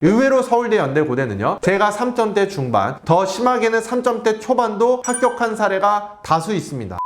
의외로 서울대 연대 고대는요, 제가 3점대 중반, 더 심하게는 3점대 초반도 합격한 사례가 다수 있습니다.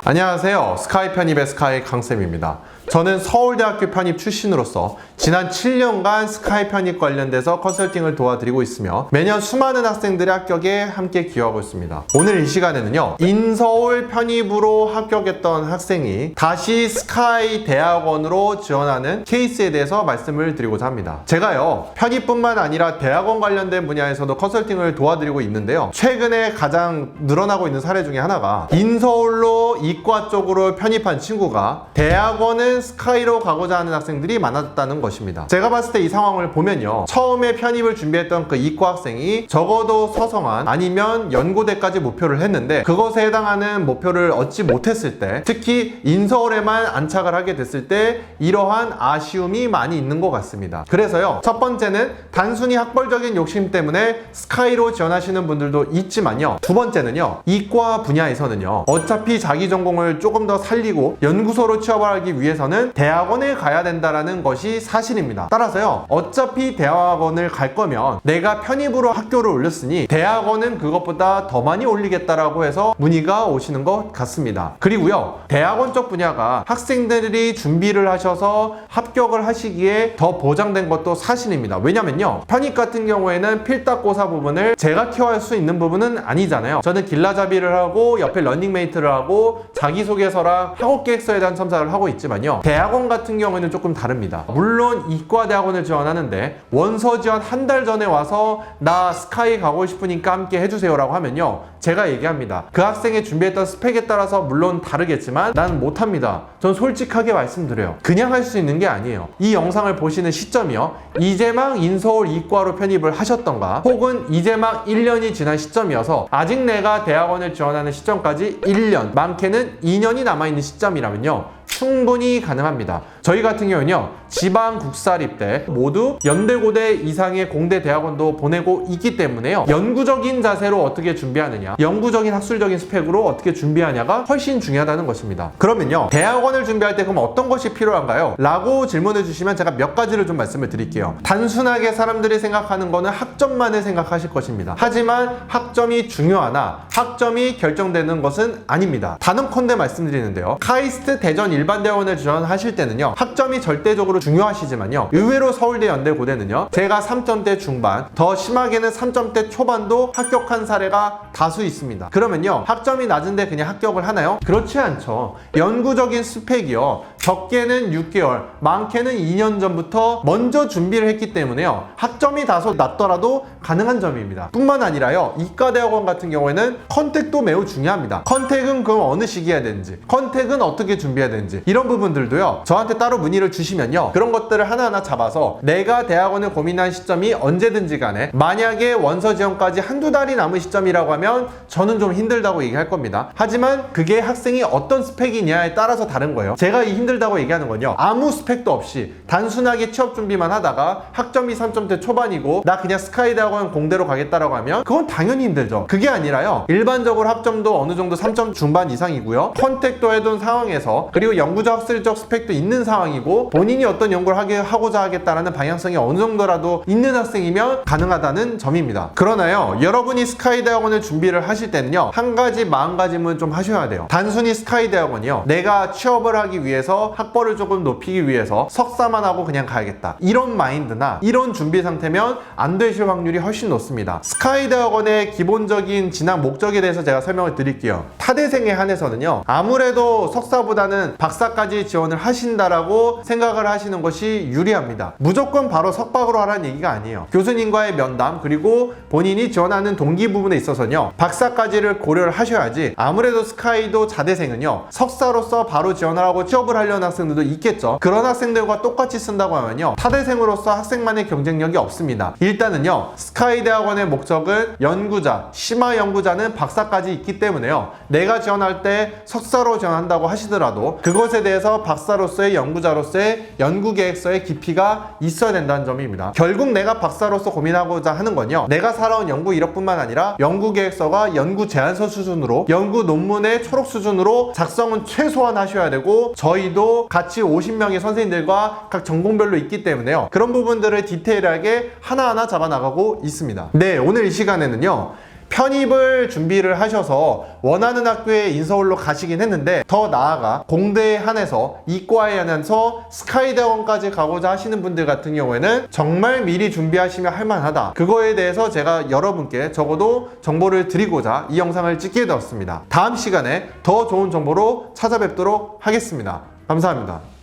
안녕하세요. 스카이 편입의 스카이 강쌤입니다. 저는 서울대학교 편입 출신으로서 지난 7년간 스카이 편입 관련돼서 컨설팅을 도와드리고 있으며 매년 수많은 학생들의 합격에 함께 기여하고 있습니다. 오늘 이 시간에는요, 인서울 편입으로 합격했던 학생이 다시 스카이 대학원으로 지원하는 케이스에 대해서 말씀을 드리고자 합니다. 제가요, 편입뿐만 아니라 대학원 관련된 분야에서도 컨설팅을 도와드리고 있는데요, 최근에 가장 늘어나고 있는 사례 중에 하나가 인서울로 이과 쪽으로 편입한 친구가 대학원은 스카이로 가고자 하는 학생들이 많아졌다는 것입니다. 제가 봤을 때 이 상황을 보면요, 처음에 편입을 준비했던 그 이과 학생이 적어도 서성한 아니면 연고대까지 목표를 했는데 그것에 해당하는 목표를 얻지 못했을 때, 특히 인서울에만 안착을 하게 됐을 때 이러한 아쉬움이 많이 있는 것 같습니다. 그래서요, 첫 번째는 단순히 학벌적인 욕심 때문에 스카이로 지원하시는 분들도 있지만요, 두 번째는요, 이과 분야에서는요, 어차피 자기 전공을 조금 더 살리고 연구소로 취업을 하기 위해서는 대학원에 가야 된다는 것이 사실입니다. 따라서요, 어차피 대학원을 갈 거면 내가 편입으로 학교를 올렸으니 대학원은 그것보다 더 많이 올리겠다라고 해서 문의가 오시는 것 같습니다. 그리고요, 대학원 쪽 분야가 학생들이 준비를 하셔서 합격을 하시기에 더 보장된 것도 사실입니다. 왜냐면요, 편입 같은 경우에는 필답고사 부분을 제가 케어할 수 있는 부분은 아니잖아요. 저는 길라잡이를 하고 옆에 러닝메이트를 하고 자기소개서랑 학업계획서에 대한 첨삭을 하고 있지만요, 대학원 같은 경우에는 조금 다릅니다. 물론 이과 대학원을 지원하는데 원서 지원 한 달 전에 와서 나 스카이 가고 싶으니까 함께 해주세요 라고 하면요, 제가 얘기합니다. 그 학생이 준비했던 스펙에 따라서 물론 다르겠지만 나는 못합니다. 전 솔직하게 말씀드려요. 그냥 할 수 있는 게 아니에요. 이 영상을 보시는 시점이요, 이제 막 인서울 이과로 편입을 하셨던가, 혹은 이제 막 1년이 지난 시점이어서 아직 내가 대학원을 지원하는 시점까지 1년, 많게는 2년이 남아있는 시점이라면요, 충분히 가능합니다. 저희 같은 경우는요, 지방 국사립대 모두 연대고대 이상의 공대 대학원도 보내고 있기 때문에요, 연구적인 자세로 어떻게 준비하느냐, 영구적인 학술적인 스펙으로 어떻게 준비하냐가 훨씬 중요하다는 것입니다. 그러면요, 대학원을 준비할 때 그럼 어떤 것이 필요한가요? 라고 질문해 주시면 제가 몇 가지를 좀 말씀을 드릴게요. 단순하게 사람들이 생각하는 거는 학점만을 생각하실 것입니다. 하지만 학점이 중요하나 학점이 결정되는 것은 아닙니다. 단언컨대 말씀드리는데요, 카이스트 대전 일반대학원을 지원하실 때는요, 학점이 절대적으로 중요하시지만요, 의외로 서울대 연대 고대는요, 제가 3점대 중반, 더 심하게는 3점대 초반도 합격한 사례가 다수 있습니다. 그러면요, 학점이 낮은데 그냥 합격을 하나요? 그렇지 않죠. 연구적인 스펙이요, 적게는 6개월, 많게는 2년 전부터 먼저 준비를 했기 때문에요, 학점이 다소 낮더라도 가능한 점입니다. 뿐만 아니라요, 이과대학원 같은 경우에는 컨택도 매우 중요합니다. 컨택은 그럼 어느 시기에 해야 되는지, 컨택은 어떻게 준비해야 되는지, 이런 부분들도요, 저한테 따로 문의를 주시면요, 그런 것들을 하나하나 잡아서 내가 대학원을 고민한 시점이 언제든지 간에, 만약에 원서 지원까지 한두 달이 남은 시점이라고 하면 저는 좀 힘들다고 얘기할 겁니다. 하지만 그게 학생이 어떤 스펙이냐에 따라서 다른 거예요. 제가 이 힘들다고 얘기하는 건요, 아무 스펙도 없이 단순하게 취업 준비만 하다가 학점이 3점대 초반이고 나 그냥 스카이 대학원 공대로 가겠다라고 하면 그건 당연히 힘들죠. 그게 아니라요, 일반적으로 학점도 어느 정도 3점 중반 이상이고요, 컨택도 해둔 상황에서, 그리고 연구적 학술적 스펙도 있는 상황이고, 본인이 어떤 연구를 하고자 하겠다라는 방향성이 어느 정도라도 있는 학생이면 가능하다는 점입니다. 그러나요, 여러분이 스카이 대학원을 준비를 하실 때는요, 한 가지 마음가짐은 좀 하셔야 돼요. 단순히 스카이 대학원이요, 내가 취업을 하기 위해서 학벌을 조금 높이기 위해서 석사만 하고 그냥 가야겠다, 이런 마인드나 이런 준비 상태면 안 되실 확률이 훨씬 높습니다. 스카이 대학원의 기본적인 진학 목적에 대해서 제가 설명을 드릴게요. 타대생에 한해서는요, 아무래도 석사보다는 박사까지 지원을 하신다라고 생각을 하시는 것이 유리합니다. 무조건 바로 석박으로 하라는 얘기가 아니에요. 교수님과의 면담, 그리고 본인이 지원하는 동기 부분에 있어서는요, 박사까지를 고려를 하셔야지. 아무래도 스카이도 자대생은요, 석사로서 바로 지원을 하고 취업을 하려는 학생들도 있겠죠. 그런 학생들과 똑같이 쓴다고 하면요, 타대생으로서 학생만의 경쟁력이 없습니다. 일단은요, 스카이 대학원의 목적은 연구자, 심화 연구자는 박사까지 있기 때문에요, 내가 지원할 때 석사로 지원한다고 하시더라도 그것에 대해서 박사로서의 연구자로서의 연구계획서의 깊이가 있어야 된다는 점입니다. 결국 내가 박사로서 고민하고자 하는 건요, 내가 살아온 연구 이력뿐만 아니라 연구계획서가 연구 제안서 수준으로, 연구 논문의 초록 수준으로 작성은 최소한 하셔야 되고, 저희도 나이도 같이 50명의 선생님들과 각 전공별로 있기 때문에요. 그런 부분들을 디테일하게 하나하나 잡아나가고 있습니다. 네, 오늘 이 시간에는요. 편입을 준비를 하셔서 원하는 학교에 인서울로 가시긴 했는데 더 나아가 공대에 한해서 이과에 한해서 스카이대학원까지 가고자 하시는 분들 같은 경우에는 정말 미리 준비하시면 할만하다. 그거에 대해서 제가 여러분께 적어도 정보를 드리고자 이 영상을 찍게 되었습니다. 다음 시간에 더 좋은 정보로 찾아뵙도록 하겠습니다. 감사합니다.